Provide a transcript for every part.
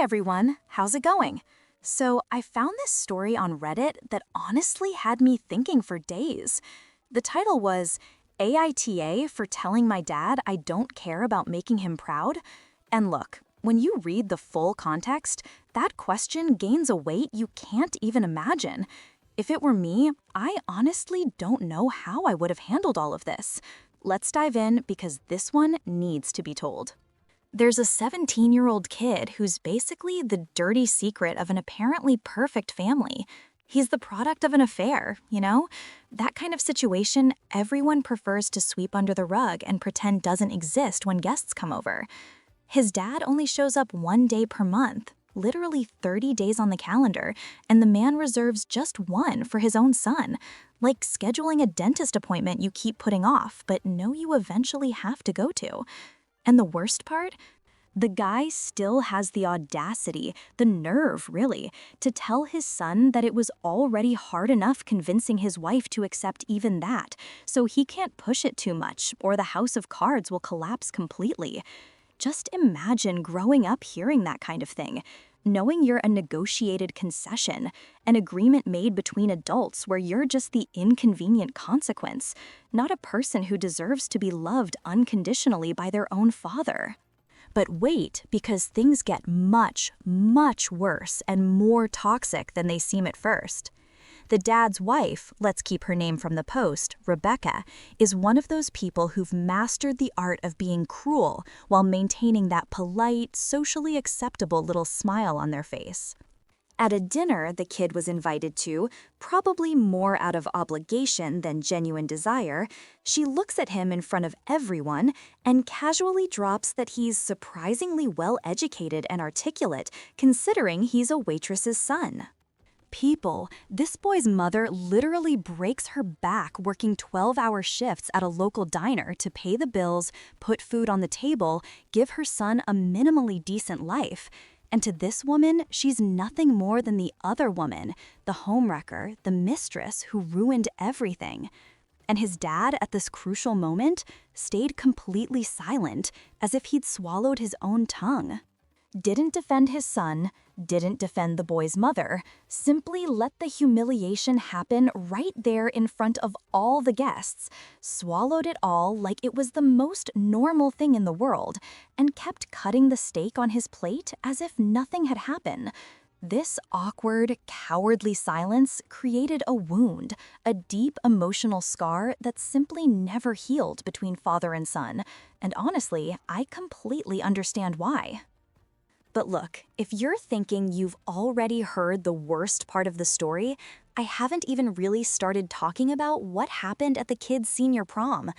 everyone, how's it going? So, I found this story on Reddit that honestly had me thinking for days. The title was AITA for telling my dad I don't care about making him proud. And look, when you read the full context, that question gains a weight you can't even imagine. If it were me, I honestly don't know how I would have handled all of this. Let's dive in because this one needs to be told. There's a 17-year-old kid who's basically the dirty secret of an apparently perfect family. He's the product of an affair, you know? That kind of situation everyone prefers to sweep under the rug and pretend doesn't exist when guests come over. His dad only shows up 1 day per month, literally 30 days on the calendar, and the man reserves just one for his own son. Like scheduling a dentist appointment you keep putting off, but know you eventually have to go to. And the worst part? The guy still has the audacity, the nerve really, to tell his son that it was already hard enough convincing his wife to accept even that, so he can't push it too much or the house of cards will collapse completely. Just imagine growing up hearing that kind of thing, knowing you're a negotiated concession, an agreement made between adults where you're just the inconvenient consequence, not a person who deserves to be loved unconditionally by their own father. But wait, because things get much, much worse and more toxic than they seem at first. The dad's wife, let's keep her name from the post, Rebecca, is one of those people who've mastered the art of being cruel while maintaining that polite, socially acceptable little smile on their face. At a dinner the kid was invited to, probably more out of obligation than genuine desire, she looks at him in front of everyone and casually drops that he's surprisingly well-educated and articulate considering he's a waitress's son. People, this boy's mother literally breaks her back working 12-hour shifts at a local diner to pay the bills, put food on the table, give her son a minimally decent life. And to this woman, she's nothing more than the other woman, the homewrecker, the mistress who ruined everything. And his dad, at this crucial moment, stayed completely silent, as if he'd swallowed his own tongue. Didn't defend his son, didn't defend the boy's mother, simply let the humiliation happen right there in front of all the guests, swallowed it all like it was the most normal thing in the world, and kept cutting the steak on his plate as if nothing had happened. This awkward, cowardly silence created a wound, a deep emotional scar that simply never healed between father and son, and honestly, I completely understand why. But look, if you're thinking you've already heard the worst part of the story, I haven't even really started talking about what happened at the kids' senior prom.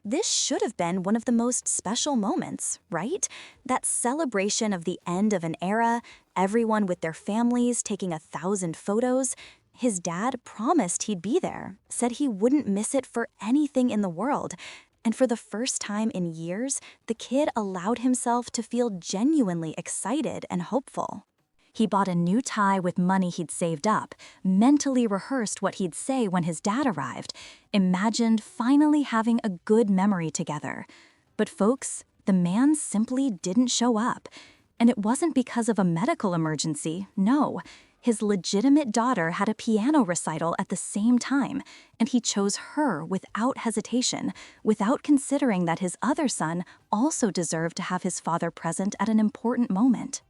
This should have been one of the most special moments, right? That celebration of the end of an era, everyone with their families taking 1,000 photos. His dad promised he'd be there, said he wouldn't miss it for anything in the world. And for the first time in years, the kid allowed himself to feel genuinely excited and hopeful. He bought a new tie with money he'd saved up, mentally rehearsed what he'd say when his dad arrived, imagined finally having a good memory together. But folks, the man simply didn't show up. And it wasn't because of a medical emergency, no. His legitimate daughter had a piano recital at the same time, and he chose her without hesitation, without considering that his other son also deserved to have his father present at an important moment.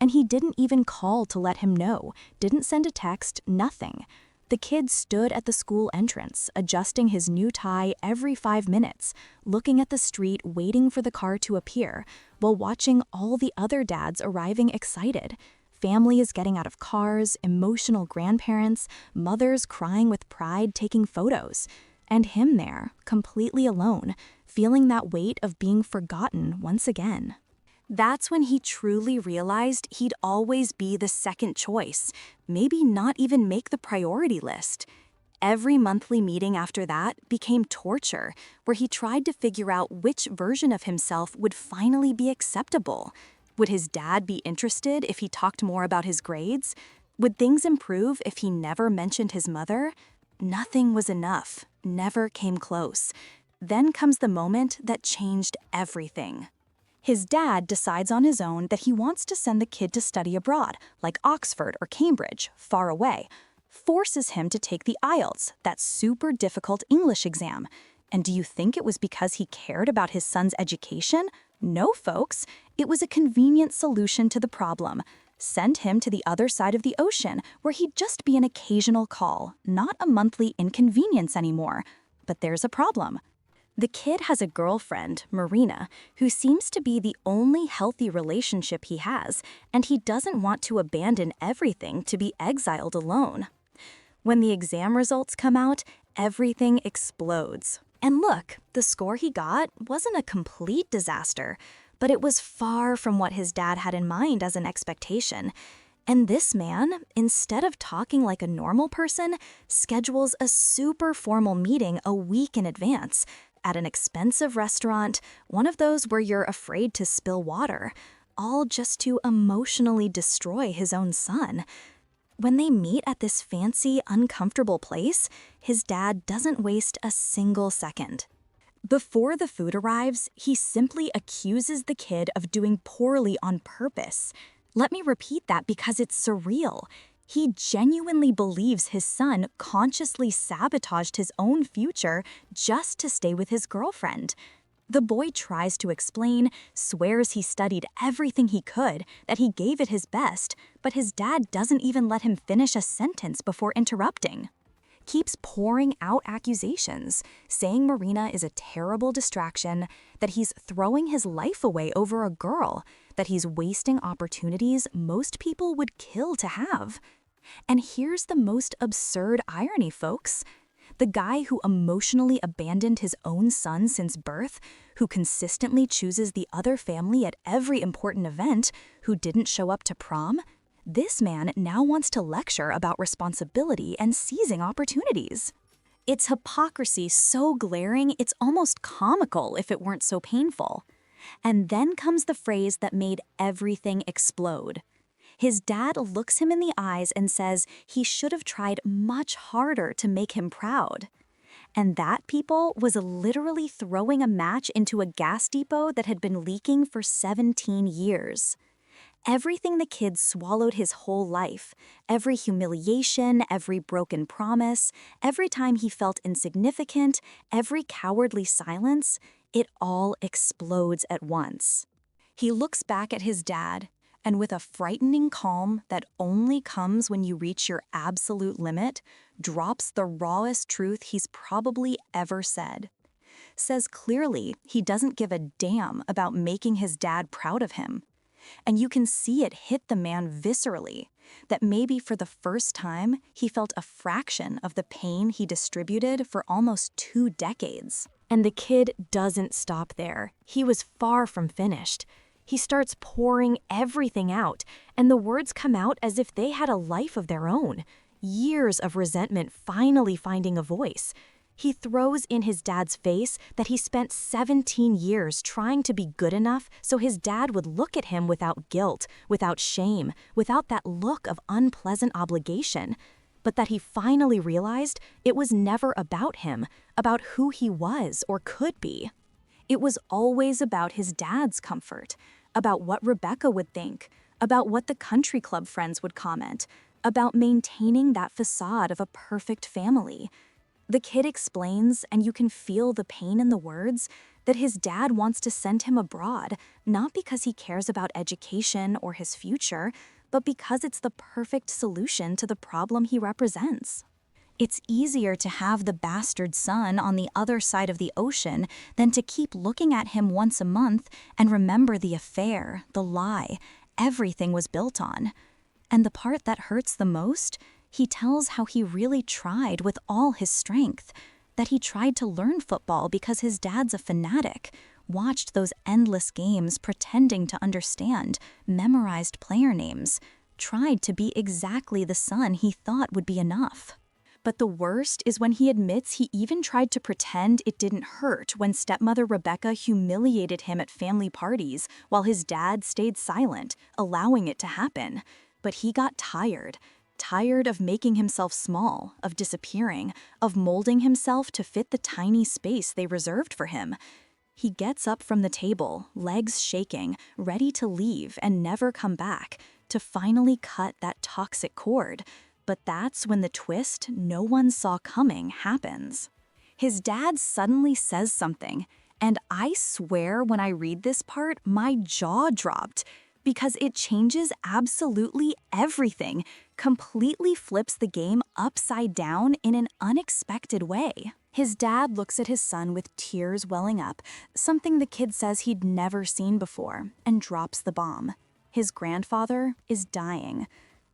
And he didn't even call to let him know, didn't send a text, nothing. The kid stood at the school entrance, adjusting his new tie every 5 minutes, looking at the street waiting for the car to appear, while watching all the other dads arriving excited. Families getting out of cars, emotional grandparents, mothers crying with pride taking photos. And him there, completely alone, feeling that weight of being forgotten once again. That's when he truly realized he'd always be the second choice, maybe not even make the priority list. Every monthly meeting after that became torture, where he tried to figure out which version of himself would finally be acceptable. Would his dad be interested if he talked more about his grades? Would things improve if he never mentioned his mother? Nothing was enough, never came close. Then comes the moment that changed everything. His dad decides on his own that he wants to send the kid to study abroad, like Oxford or Cambridge, far away, forces him to take the IELTS, that super difficult English exam. And do you think it was because he cared about his son's education? No, folks. It was a convenient solution to the problem. Send him to the other side of the ocean, where he'd just be an occasional call, not a monthly inconvenience anymore. But there's a problem. The kid has a girlfriend, Marina, who seems to be the only healthy relationship he has, and he doesn't want to abandon everything to be exiled alone. When the exam results come out, everything explodes. And look, the score he got wasn't a complete disaster, but it was far from what his dad had in mind as an expectation. And this man, instead of talking like a normal person, schedules a super formal meeting a week in advance at an expensive restaurant, one of those where you're afraid to spill water, all just to emotionally destroy his own son. When they meet at this fancy, uncomfortable place, his dad doesn't waste a single second. Before the food arrives, he simply accuses the kid of doing poorly on purpose. Let me repeat that because it's surreal. He genuinely believes his son consciously sabotaged his own future just to stay with his girlfriend. The boy tries to explain, swears he studied everything he could, that he gave it his best, but his dad doesn't even let him finish a sentence before interrupting. Keeps pouring out accusations, saying Marina is a terrible distraction, that he's throwing his life away over a girl, that he's wasting opportunities most people would kill to have. And here's the most absurd irony, folks. The guy who emotionally abandoned his own son since birth, who consistently chooses the other family at every important event, who didn't show up to prom, this man now wants to lecture about responsibility and seizing opportunities. It's hypocrisy so glaring it's almost comical if it weren't so painful. And then comes the phrase that made everything explode. His dad looks him in the eyes and says he should have tried much harder to make him proud. And that, people, was literally throwing a match into a gas depot that had been leaking for 17 years. Everything the kid swallowed his whole life, every humiliation, every broken promise, every time he felt insignificant, every cowardly silence, it all explodes at once. He looks back at his dad, and with a frightening calm that only comes when you reach your absolute limit, drops the rawest truth he's probably ever said. Says clearly he doesn't give a damn about making his dad proud of him. And you can see it hit the man viscerally, that maybe for the first time he felt a fraction of the pain he distributed for almost 2 decades. And the kid doesn't stop there. He was far from finished. He starts pouring everything out, and the words come out as if they had a life of their own. Years of resentment finally finding a voice. He throws in his dad's face that he spent 17 years trying to be good enough so his dad would look at him without guilt, without shame, without that look of unpleasant obligation. But that he finally realized it was never about him, about who he was or could be. It was always about his dad's comfort, about what Rebecca would think, about what the country club friends would comment, about maintaining that facade of a perfect family. The kid explains, and you can feel the pain in the words, that his dad wants to send him abroad, not because he cares about education or his future, but because it's the perfect solution to the problem he represents. It's easier to have the bastard son on the other side of the ocean than to keep looking at him once a month and remember the affair, the lie, everything was built on. And the part that hurts the most, he tells how he really tried with all his strength, that he tried to learn football because his dad's a fanatic, watched those endless games pretending to understand, memorized player names, tried to be exactly the son he thought would be enough. But the worst is when he admits he even tried to pretend it didn't hurt when stepmother Rebecca humiliated him at family parties while his dad stayed silent, allowing it to happen. But he got tired of making himself small, of disappearing, of molding himself to fit the tiny space they reserved for him. He gets up from the table, legs shaking, ready to leave and never come back, to finally cut that toxic cord. But that's when the twist no one saw coming happens. His dad suddenly says something, and I swear when I read this part, my jaw dropped, because it changes absolutely everything, completely flips the game upside down in an unexpected way. His dad looks at his son with tears welling up, something the kid says he'd never seen before, and drops the bomb. His grandfather is dying.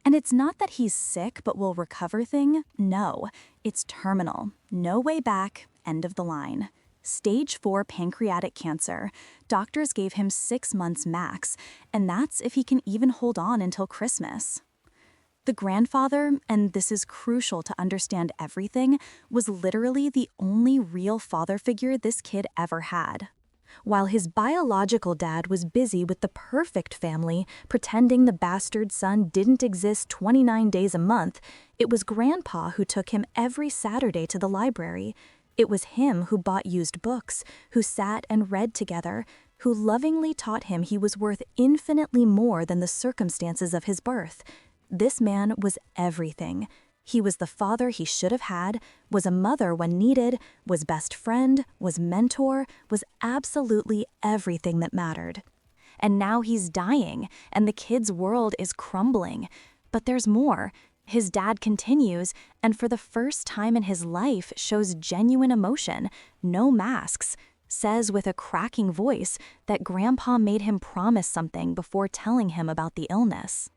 And it's not that he's sick but will recover thing, no. It's terminal, no way back, end of the line. Stage 4 pancreatic cancer. Doctors gave him 6 months max, and that's if he can even hold on until Christmas. The grandfather, and this is crucial to understand everything, was literally the only real father figure this kid ever had. While his biological dad was busy with the perfect family, pretending the bastard son didn't exist 29 days a month, it was Grandpa who took him every Saturday to the library. It was him who bought used books, who sat and read together, who lovingly taught him he was worth infinitely more than the circumstances of his birth. This man was everything. He was the father he should have had, was a mother when needed, was best friend, was mentor, was absolutely everything that mattered. And now he's dying, and the kid's world is crumbling. But there's more. His dad continues, and for the first time in his life shows genuine emotion, no masks, says with a cracking voice that Grandpa made him promise something before telling him about the illness.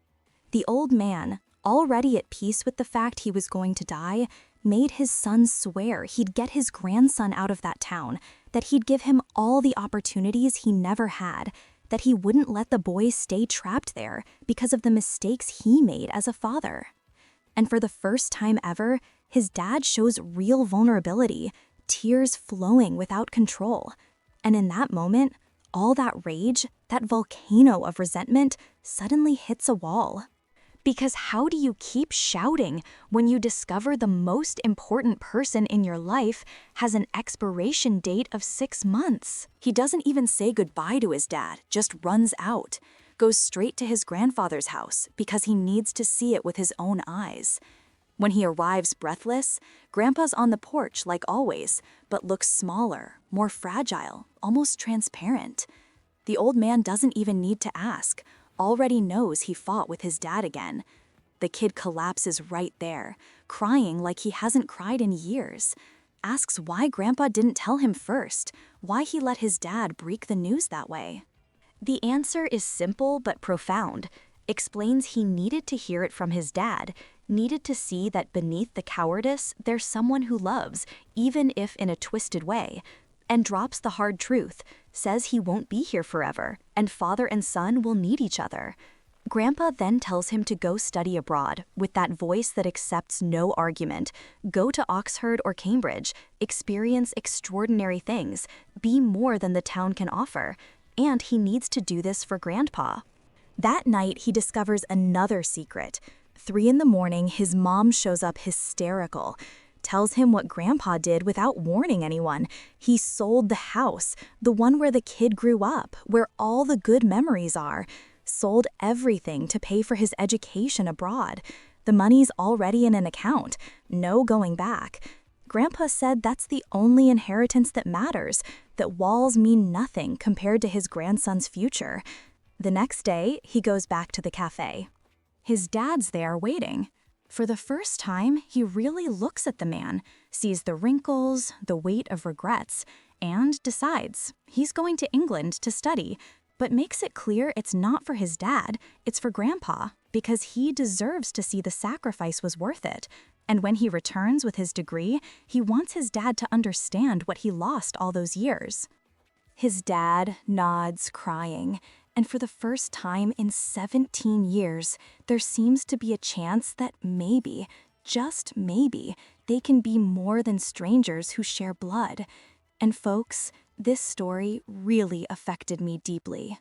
The old man, already at peace with the fact he was going to die, made his son swear he'd get his grandson out of that town, that he'd give him all the opportunities he never had, that he wouldn't let the boy stay trapped there because of the mistakes he made as a father. And for the first time ever, his dad shows real vulnerability, tears flowing without control. And in that moment, all that rage, that volcano of resentment, suddenly hits a wall. Because how do you keep shouting when you discover the most important person in your life has an expiration date of 6 months? He doesn't even say goodbye to his dad, just runs out, goes straight to his grandfather's house because he needs to see it with his own eyes. When he arrives breathless, Grandpa's on the porch like always, but looks smaller, more fragile, almost transparent. The old man doesn't even need to ask, already knows he fought with his dad again. The kid collapses right there, crying like he hasn't cried in years. Asks why Grandpa didn't tell him first, why he let his dad break the news that way. The answer is simple but profound. Explains he needed to hear it from his dad, needed to see that beneath the cowardice there's someone who loves, even if in a twisted way, and drops the hard truth, says he won't be here forever, and father and son will need each other. Grandpa then tells him to go study abroad, with that voice that accepts no argument, go to Oxford or Cambridge, experience extraordinary things, be more than the town can offer, and he needs to do this for Grandpa. That night, he discovers another secret. 3 a.m, his mom shows up hysterical, tells him what Grandpa did without warning anyone. He sold the house, the one where the kid grew up, where all the good memories are. Sold everything to pay for his education abroad. The money's already in an account, no going back. Grandpa said that's the only inheritance that matters, that walls mean nothing compared to his grandson's future. The next day, he goes back to the cafe. His dad's there waiting. For the first time, he really looks at the man, sees the wrinkles, the weight of regrets, and decides he's going to England to study, but makes it clear it's not for his dad, it's for Grandpa, because he deserves to see the sacrifice was worth it. And when he returns with his degree, he wants his dad to understand what he lost all those years. His dad nods, crying, and for the first time in 17 years, there seems to be a chance that maybe, just maybe, they can be more than strangers who share blood. And folks, this story really affected me deeply.